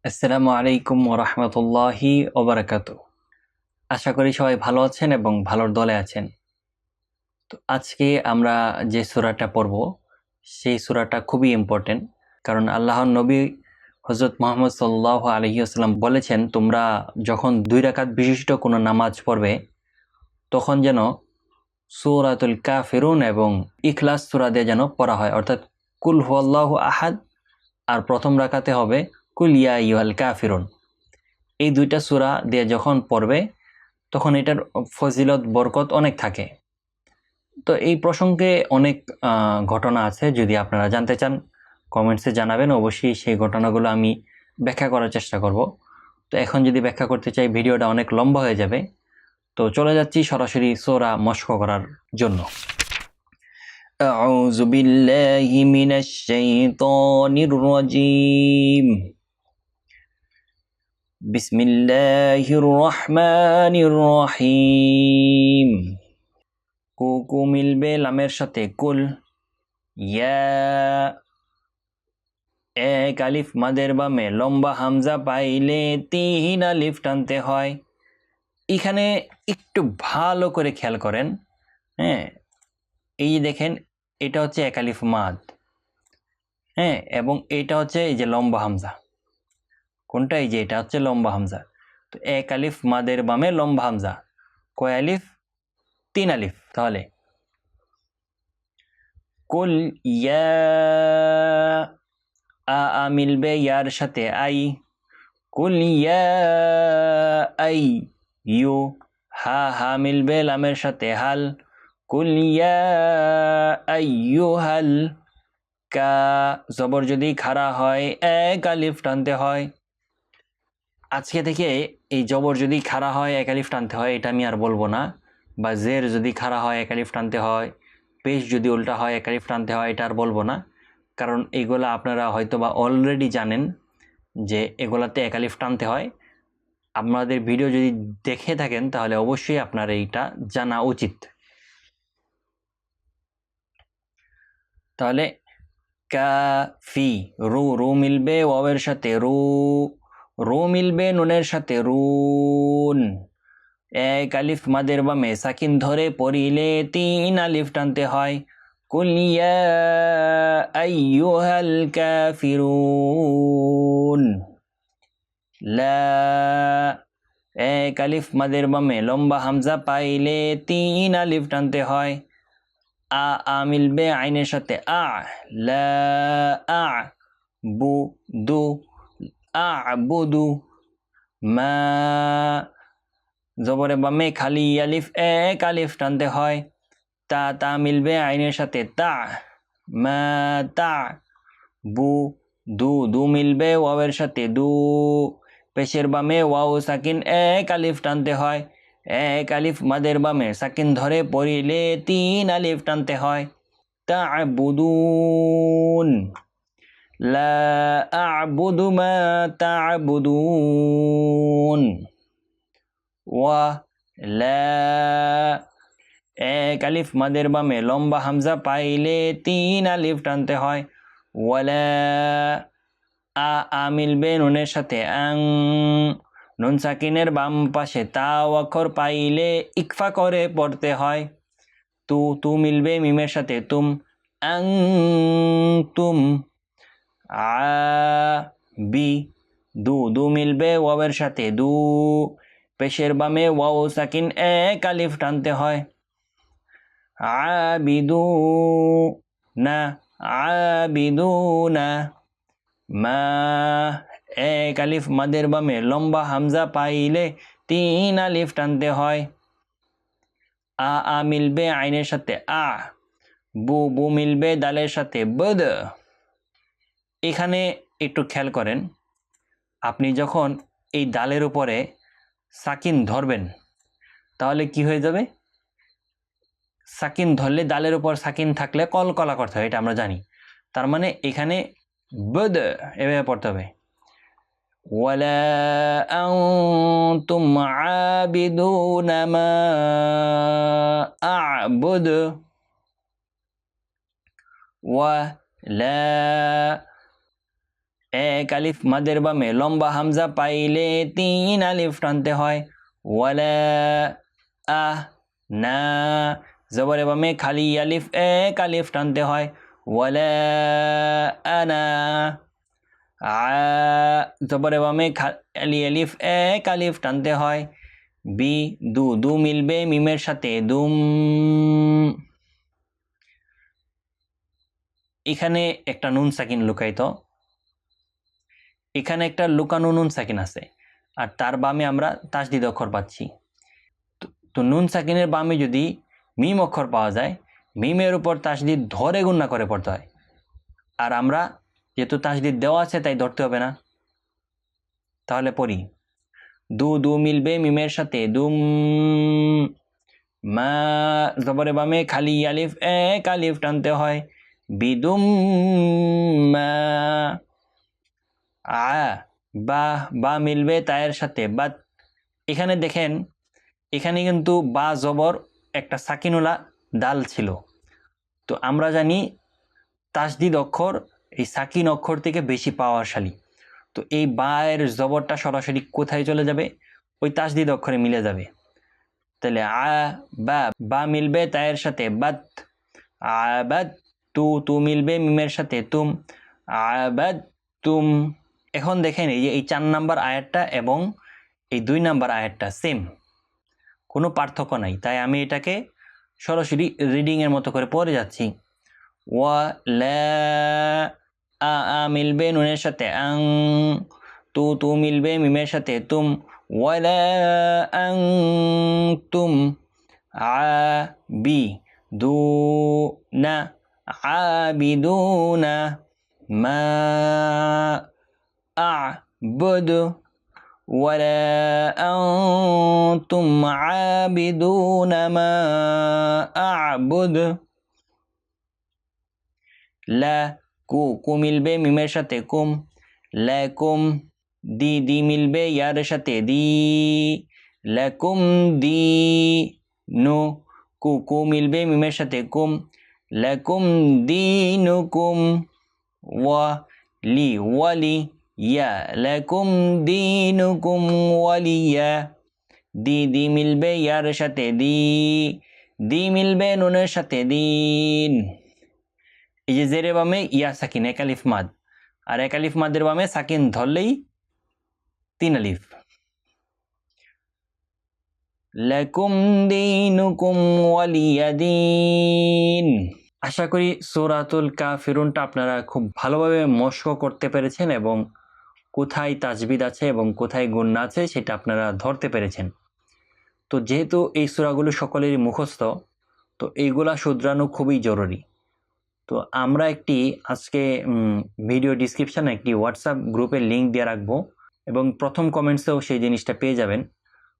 আসসালামু আলাইকুম ওয়া রাহমাতুল্লাহি ওয়া বারাকাতুহু। আশা করি সবাই ভালো আছেন এবং ভালোর দলে আছেন। তো আজকে আমরা যে সূরাটা পড়ব সেই সূরাটা খুবই ইম্পর্টেন্ট। কারণ আল্লাহর নবী হযরত মুহাম্মদ সাল্লাল্লাহু আলাইহি ওয়াসাল্লাম বলেছেন, তোমরা যখন 2 রাকাত বিশিষ্ট কোনো নামাজ পড়বে তখন যেন সূরাতুল কাফিরুন এবং ইখলাস সূরা দিয়ে যেন পড়া হয়, অর্থাৎ কুল হুয়াল্লাহু আহাদ আর প্রথম রাকাতে হবে কুল ইয়া আইয়ুহাল কাফিরুন। এই দুইটা সূরা দিয়ে যখন পড়বে তখন এটার ফজিলত বরকত অনেক থাকে। তো এই প্রসঙ্গে অনেক ঘটনা আছে, যদি আপনারা জানতে চান কমেন্টসে জানাবেন, অবশ্যই সেই ঘটনাগুলো আমি ব্যাখ্যা করার চেষ্টা করব। তো এখন যদি ব্যাখ্যা করতে চাই ভিডিওটা অনেক লম্বা হয়ে যাবে, তো চলে যাচ্ছি সরাসরি সূরা মশক করার জন্য। আউযু বিল্লাহি মিনাশ শাইতানির রাজীম। বিসমিল্লাহির রহমানির রহিম। কু মিলবে লামের সাথে কুল। ইয়া এক আলিফ মাদের বামে লম্বা হামজা পাইলে 3 আলিফ টানতে হয়। এখানে একটু ভালো করে খেয়াল করেন। হ্যাঁ, এই দেখেন, এটা হচ্ছে এক আলিফ মাদ। হ্যাঁ, এবং এটা হচ্ছে এই যে লম্বা হামজা। কোনটা? এই যে এটা হচ্ছে লম্বা হামজা। তো এক আলিফ মাদের বামে লম্বা হামজা কয় আলিফ? 3 আলিফ। তাহলে কুল ইয়া, আ মিলবে ইয়ার সাথে আই। কুল ইয়া আই ইউ। হা মিলবে লামের সাথে হাল। কুল ইয়া আইয়ুহাল। কা জবর যদি খাড়া হয় এক আলিফ টানতে হয়। আজকে থেকে এই জবর যদি খাড়া হয় এক আলিফ টানতে হয়, এটা আমি আর বলবো না। বা জের যদি খাড়া হয় এক আলিফ টানতে হয়, পেশ যদি উল্টা হয় এক আলিফ টানতে হয়, এটা আর বলবো না। কারণ এইগুলা আপনারা হয়তো বা অলরেডি জানেন যে এগুলাতে এক আলিফ টানতে হয়। আপনাদের ভিডিও যদি দেখে থাকেন তাহলে অবশ্যই আপনার এইটা জানা উচিত। তাহলে কাফি, রু মিলবে ওয়াওয়ের সাথে রু মিলবে নুনের সাথে রুন। এক আলিফ মাদের বামে সাকিন ধরে পড়িলে 3 আলিফ টানতে হয়। কুল ইয়া আইয়ুহাল কাফিরুন। লা এক আলিফ মাদের বামে লম্বা হামজা পাইলে 3 আলিফ টানতে হয়। আ মিলবে আইনের সাথে আ। লা আ বু দু আ বুদু। মা জবরে বামে খালি আলিফ এক আলিফ টানতে হয়। তা মিলবে আইনের সাথে তা। মা তা বু দু মিলবে ওয়াওয়ের সাথে দু। পেশের বামে ওয়াও সাকিন এক আলিফ টানতে হয়। এক আলিফ মাদের বামে সাকিন ধরে পড়িলে 3 আলিফ টানতে হয়। তা'বুদুন। লা আ'বুদু মা তা'বুদুন। ওয়া লা এক আলিফ মাদের বামে লম্বা হামজা পাইলে 3 আলিফ টানতে হয়। ওয়ালা আ মিলবে নুনের সাথে আং। নুন সাকিনের বাম পাশে তা অক্ষর পাইলে ইকফা করে পড়তে হয়। তু মিলবে মিমের সাথে তুম আং তুম। আ বি দু মিলবে ওয়াওয়ের সাথে দু। পেশের বামে ওয়াও সাকিন এক আলিফ টানতে হয়। আবিদু না আবিদুনা। মা এক আলিফ মাদের বামে লম্বা হামজা পাইলে 3 আলিফ টানতে হয়। আ মিলবে আইনের সাথে আ। বু মিলবে দালের সাথে বদ। এখানে একটু খেয়াল করেন, আপনি যখন এই দালের উপরে সাকিন ধরবেন তাহলে কি হয়ে যাবে? সাকিন ধরলে, দালের উপর সাকিন থাকলে কলকলা করতে হয়, এটা আমরা জানি। তার মানে এখানে বদ এভাবে পড়তে হবে। ওয়ালা আনতুম আবিদুনা মা আ'বুদ। ওয়ালা এক আলিফ মাদের বামে লম্বা হামজা পাইলে 3 আলিফ টানতে হয় ওয়ালা আহ না জবরে বামে খালি আলিফ এক আলিফ টানতে হয় ওয়ালা আনা জবরে বামে খালি আলিফ এক আলিফ টানতে হয় বি দু মিলবে মিমের সাথে দুম এখানে একটা নুন সাকিন লুকায়িত এখানে একটা লুকানো নুন সাকিন আছে আর তার বামে আমরা তাসদিদ অক্ষর পাচ্ছি তো নুন সাকিনের বামে যদি মিম অক্ষর পাওয়া যায় মিমের উপর তাসদিদ ধরে গুণনা করে পড়তে হয় আর আমরা যেহেতু তাসদিদ দেওয়া আছে তাই ধরতে হবে না তাহলে পড়ি দু মিলবে মিমের সাথে দুম মা জবরে বামে খালি আলিফ এক আলিফ টানতে হয় বিদুম মা বা মিলবে তায়ের সাথে বাত এখানে দেখেন এখানে কিন্তু বা জবর একটা সাকিনুলা দাল ছিল তো আমরা জানি তাসদিদ অক্ষর এই সাকিন অক্ষর থেকে বেশি পাওয়ারশালী তো এই বা এর জবরটা সরাসরি কোথায় চলে যাবে ওই তাসদিদ অক্ষরে মিলে যাবে তাহলে বা মিলবে তায়ের সাথে বাত আবাদ তু মিলবে মিমের সাথে তুম আবাদ তুম এখন দেখেন এই 4 নাম্বার আয়াতটা এবং এই 2 নাম্বার আয়াতটা সেম কোনো পার্থক্য নাই তাই আমি এটাকে সরাসরি রিডিং এর মতো করে পড়ে যাচ্ছি ওয়া লা মিলবে নুনের সাথে আং তু মিলবে মিমের সাথে তুম ওয়ালা আং তুম বি দু না আবিদুনা মা আ'বুদু ولا أنتم عابدون ما أعبد لا কু মিলবে মিমের সাথে কুম লাকুম দি মিলবে ইয়ার সাথে দি লাকুম দি নু কু মিলবে মিমের সাথে কুম লাকুম দিনুকুম ওয়ালি ইয়া লাকুম দিনুকুম ওয়ালিয়া দি মিলবে ইয়ার সাথে দি মিলবে নুনের সাথে দিন এই যে জেরে বামে ইয়া সাকিন এক আলিফ মাদ আর এক আলিফ মাদের বামে সাকিন ধরলেই 3 আলিফ লাকুম দিনুকুম ওয়ালিয়া দিন আশা করি সূরাতুল কাফিরুনটা আপনারা খুব ভালোভাবে মশক করতে পেরেছেন এবং কোথায় তাজবিদ আছে এবং কোথায় গুণনা আছে সেটা আপনারা ধরতে পেরেছেন তো যেহেতু এই সূরাগুলো সকলেরই মুখস্থ তো এইগুলা শুধরানো খুবই জরুরি তো আমরা একটি আজকে ভিডিও ডিসক্রিপশনে একটি হোয়াটসঅ্যাপ গ্রুপের লিঙ্ক দিয়ে রাখবো এবং প্রথম কমেন্টসেও সেই জিনিসটা পেয়ে যাবেন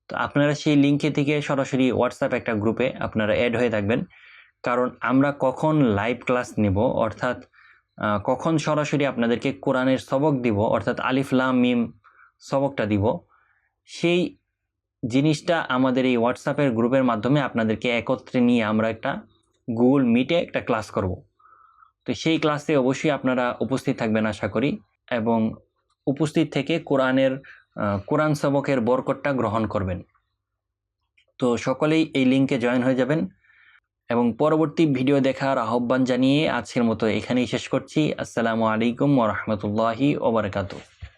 তো আপনারা সেই লিঙ্কে থেকে সরাসরি হোয়াটসঅ্যাপ একটা গ্রুপে আপনারা অ্যাড হয়ে থাকবেন কারণ আমরা কখন লাইভ ক্লাস নেব অর্থাৎ কখন সরাসরি আপনাদেরকে কোরআনের সবক দিব অর্থাৎ আলিফ লাম মিম সবকটা দিব সেই জিনিসটা আমাদের এই হোয়াটসঅ্যাপের গ্রুপের মাধ্যমে আপনাদেরকে একত্রে নিয়ে আমরা একটা গুগল মিটে একটা ক্লাস করব তো সেই ক্লাসে অবশ্যই আপনারা উপস্থিত থাকবেন আশা করি এবং উপস্থিত থেকে কোরআন সবকের বরকতটা গ্রহণ করবেন তো সকলেই এই লিঙ্কে জয়েন হয়ে যাবেন এবং পরবর্তী ভিডিও দেখার আহ্বান জানিয়ে আজকের মতো এখানেই শেষ করছি আসসালামু আলাইকুম ওয়া রাহমাতুল্লাহি ওয়া বারাকাতুহু